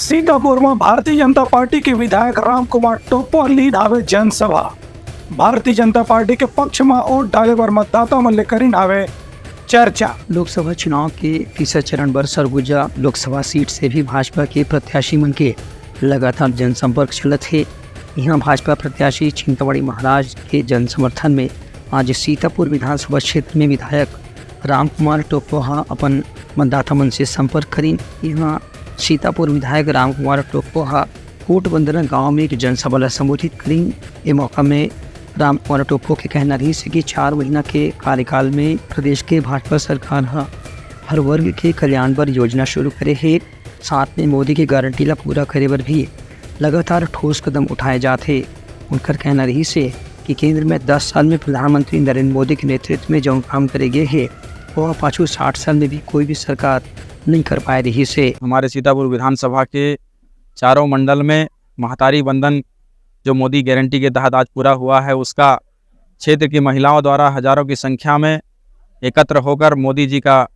सीतापुर में भारतीय जनता पार्टी के विधायक रामकुमार टोप्पो लीड आवे जनसभा। भारतीय जनता पार्टी के पक्ष में वोट डाले पर मतदाता में लेकर आवे चर्चा। लोकसभा चुनाव के तीसरे चरण पर सरगुजा लोकसभा सीट से भी भाजपा के प्रत्याशी मन के लगातार जनसंपर्क चलत है। यहाँ भाजपा प्रत्याशी चिंतामणि महाराज के जन समर्थन में आज सीतापुर विधानसभा क्षेत्र में विधायक रामकुमार टोप्पो अपन मतदाता मन से संपर्क करीन। यहाँ सीतापुर विधायक रामकुमार टोप्पो कोटबंदरा गांव में एक जनसभा ला संबोधित करीन। ये मौका में रामकुमार टोप्पो के कहना रही है कि 4 महीना के कार्यकाल में प्रदेश के भाजपा सरकार हर वर्ग के कल्याण पर योजना शुरू करे है। साथ में मोदी की गारंटी ला पूरा करे पर भी लगातार ठोस कदम उठाए जाते। उनकर कहना रही से कि केंद्र में 10 साल में प्रधानमंत्री नरेंद्र मोदी के नेतृत्व में जो काम करे गए है वह पाछू 60 साल में भी कोई भी सरकार नहीं कर पाए रही से। हमारे सीतापुर विधानसभा के चारों मंडल में महतारी बंधन जो मोदी गारंटी के तहत आज पूरा हुआ है, उसका क्षेत्र की महिलाओं द्वारा हजारों की संख्या में एकत्र होकर मोदी जी का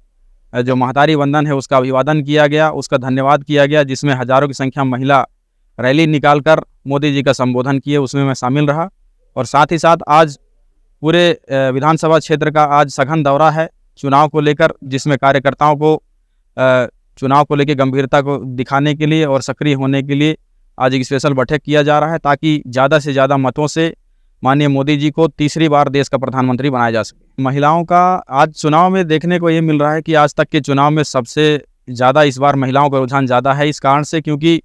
जो महतारी बंधन है उसका अभिवादन किया गया, उसका धन्यवाद किया गया, जिसमें हजारों की संख्या महिला रैली निकालकर मोदी जी का संबोधन किए, उसमें मैं शामिल रहा। और साथ ही साथ आज पूरे विधानसभा क्षेत्र का आज सघन दौरा है चुनाव को लेकर, जिसमें कार्यकर्ताओं को चुनाव को लेकर गंभीरता को दिखाने के लिए और सक्रिय होने के लिए आज एक स्पेशल बैठक किया जा रहा है, ताकि ज़्यादा से ज़्यादा मतों से माननीय मोदी जी को तीसरी बार देश का प्रधानमंत्री बनाया जा सके। महिलाओं का आज चुनाव में देखने को ये मिल रहा है कि आज तक के चुनाव में सबसे ज़्यादा इस बार महिलाओं का रुझान ज़्यादा है, इस कारण से क्योंकि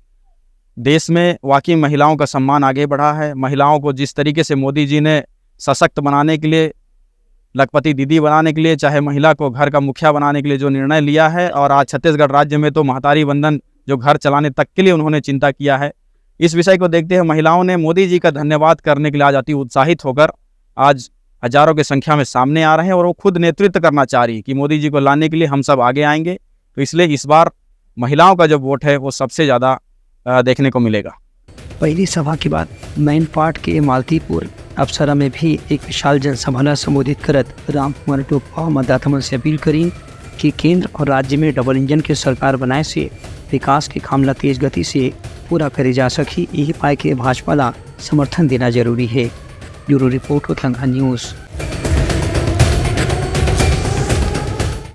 देश में वाकई महिलाओं का सम्मान आगे बढ़ा है। महिलाओं को जिस तरीके से मोदी जी ने सशक्त बनाने के लिए, लखपति दीदी बनाने के लिए, चाहे महिला को घर का मुखिया बनाने के लिए जो निर्णय लिया है, और आज छत्तीसगढ़ राज्य में तो महतारी बंधन जो घर चलाने तक के लिए उन्होंने चिंता किया है, इस विषय को देखते हुए महिलाओं ने मोदी जी का धन्यवाद करने के लिए आज अति उत्साहित होकर आज हजारों की संख्या में सामने आ रहे हैं, और वो खुद नेतृत्व करना चाह रही है कि मोदी जी को लाने के लिए हम सब आगे आएंगे। तो इसलिए इस बार महिलाओं का जो वोट है वो सबसे ज़्यादा देखने को मिलेगा। पहली सभा के बाद मैन पार्ट के मालतीपुर अफसरा में भी एक विशाल जनसभा ला संबोधित करत रामकुमार टोप्पो मतदाता मन से अपील करी कि केंद्र और राज्य में डबल इंजन के सरकार बनाए से विकास के काम ला तेज गति से पूरा करे जा सकी। यही पाए के भाजपा ला समर्थन देना जरूरी है। Bureau report, Uttarakhand news.